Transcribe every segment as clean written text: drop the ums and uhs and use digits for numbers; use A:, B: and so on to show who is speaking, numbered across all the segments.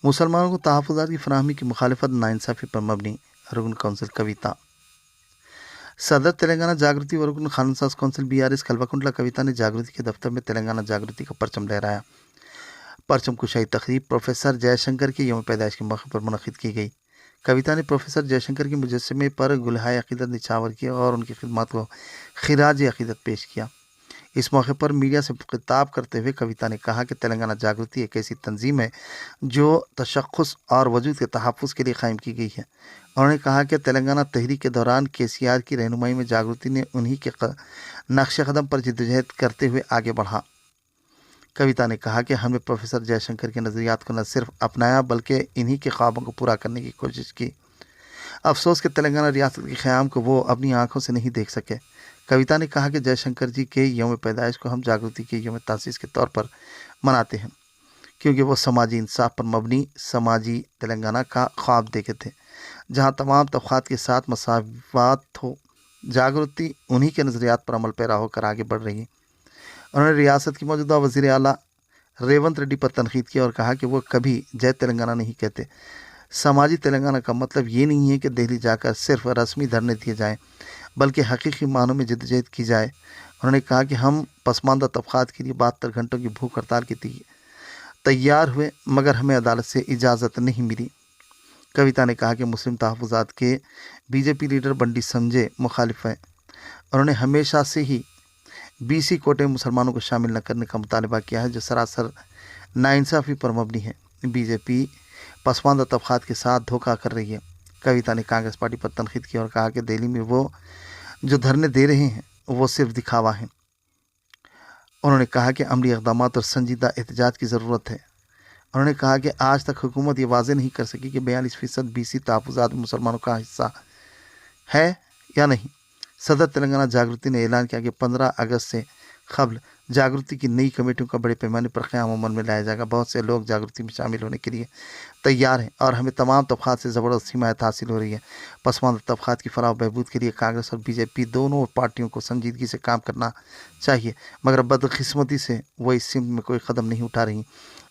A: مسلمانوں کو تحفظات کی فراہمی کی مخالفت ناانصافی پر مبنی، رکن کونسل کویتا۔ صدر تلنگانہ جاگرتی و رکن قانون ساز کونسل BRS کلوکنڈلا کویتا نے جاگرتی کے دفتر میں تلنگانہ جاگرتی کا پرچم لہرایا۔ پرچم کشائی تقریب پروفیسر جے شنکر کے یوم پیدائش کے موقع پر منعقد کی گئی۔ کویتا نے پروفیسر جے شنکر کے مجسمے پر گلہائے عقیدت نچھاور کیا اور ان کی خدمات کو خراج عقیدت پیش کیا۔ اس موقع پر میڈیا سے خطاب کرتے ہوئے کویتا نے کہا کہ تلنگانہ جاگرتی ایک ایسی تنظیم ہے جو تشخص اور وجود کے تحفظ کے لیے قائم کی گئی ہے۔ انہوں نے کہا کہ تلنگانہ تحریک کے دوران KCR کی رہنمائی میں جاگرتی نے انہی کے نقش قدم پر جدوجہد کرتے ہوئے آگے بڑھا۔ کویتا نے کہا کہ ہم نے پروفیسر جے شنکر کے نظریات کو نہ صرف اپنایا بلکہ انہی کے خوابوں کو پورا کرنے کی کوشش کی۔ افسوس کہ تلنگانہ ریاست کے قیام کو وہ اپنی آنکھوں سے نہیں دیکھ سکے۔ کویتا نے کہا کہ جے شنکر جی کے یوم پیدائش کو ہم جاگرتی کے یوم تاسیس کے طور پر مناتے ہیں کیونکہ وہ سماجی انصاف پر مبنی سماجی تلنگانہ کا خواب دیکھے تھے جہاں تمام طبقات کے ساتھ مساوات ہو۔ جاگرتی انہی کے نظریات پر عمل پیرا ہو کر آگے بڑھ رہی ہے۔ انہوں نے ریاست کی موجودہ وزیر اعلیٰ ریونت ریڈی پر تنقید کی اور کہا کہ وہ کبھی جے تلنگانہ نہیں کہتے۔ سماجی تلنگانہ کا مطلب یہ نہیں ہے کہ دہلی جا کر صرف رسمی دھرنے دیے جائیں بلکہ حقیقی معنوں میں جدوجہد کی جائے۔ انہوں نے کہا کہ ہم پسماندہ طبقات کے لیے 72 گھنٹوں کی بھوک ہڑتال کی تیار ہوئے مگر ہمیں عدالت سے اجازت نہیں ملی۔ کویتا نے کہا کہ مسلم تحفظات کے BJP لیڈر بنڈی سنجے مخالف ہیں۔ انہوں نے ہمیشہ سے ہی BC کوٹے میں مسلمانوں کو شامل نہ کرنے کا مطالبہ کیا ہے جو سراسر ناانصافی پر مبنی ہے۔ BJP پسماندہ طبقات کے ساتھ دھوکہ کر رہی ہے۔ کویتا نے کانگریس پارٹی پر تنقید کی اور کہا کہ دہلی میں وہ جو دھرنے دے رہے ہیں وہ صرف دکھاوا ہیں۔ انہوں نے کہا کہ عملی اقدامات اور سنجیدہ احتجاج کی ضرورت ہے۔ انہوں نے کہا کہ آج تک حکومت یہ واضح نہیں کر سکی کہ 42% BC تحفظات میں مسلمانوں کا حصہ ہے یا نہیں۔ صدر تلنگانہ جاگرتی نے اعلان کیا کہ 15 اگست سے قبل جاگرتی کی نئی کمیٹیوں کا بڑے پیمانے پر قیام عمل میں لایا جائے گا۔ بہت سے لوگ جاگرتی میں شامل ہونے کے لیے تیار ہیں اور ہمیں تمام طبقات سے زبردست حمایت حاصل ہو رہی ہے۔ پسماندہ طبقات کی فلاح و بہبود کے لیے کانگریس اور BJP دونوں پارٹیوں کو سنجیدگی سے کام کرنا چاہیے مگر بدقسمتی سے وہ اس سمت میں کوئی قدم نہیں اٹھا رہی۔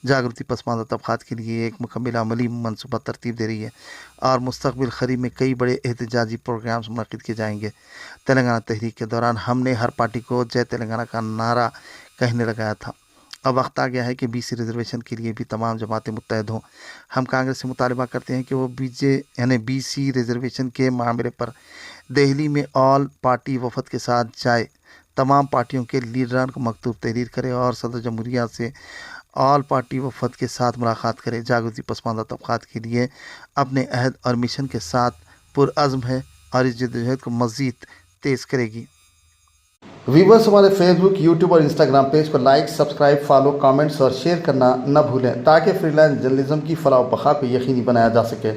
A: جاگرتی پسماندہ طبقات کے لیے ایک مکمل عملی منصوبہ ترتیب دے رہی ہے اور مستقبل قریب میں کئی بڑے احتجاجی پروگرامز منعقد کیے جائیں گے۔ تلنگانہ تحریک کے دوران ہم نے ہر پارٹی کو جے تلنگانہ کا نعرہ کہنے لگایا تھا۔ اب وقت آ گیا ہے کہ BC ریزرویشن کے لیے بھی تمام جماعتیں متحد ہوں۔ ہم کانگریس سے مطالبہ کرتے ہیں کہ وہ BC ریزرویشن کے معاملے پر دہلی میں آل پارٹی وفد کے ساتھ جائے، تمام پارٹیوں کے لیڈران کو مکتوب تحریر کرے اور صدر جمہوریہ سے آل پارٹی وفد کے ساتھ ملاقات کرے۔ جاگرتی پسماندہ طبقات کے لیے اپنے عہد اور مشن کے ساتھ پرعزم ہے اور اس جدوجہد کو مزید تیز کرے گی۔
B: ویورز ہمارے فیس بک، یوٹیوب اور انسٹاگرام پیج کو لائک، سبسکرائب، فالو، کامنٹس اور شیئر کرنا نہ بھولیں تاکہ فری لانس جرنلزم کی فلاح و بقا کو یقینی بنایا جا سکے۔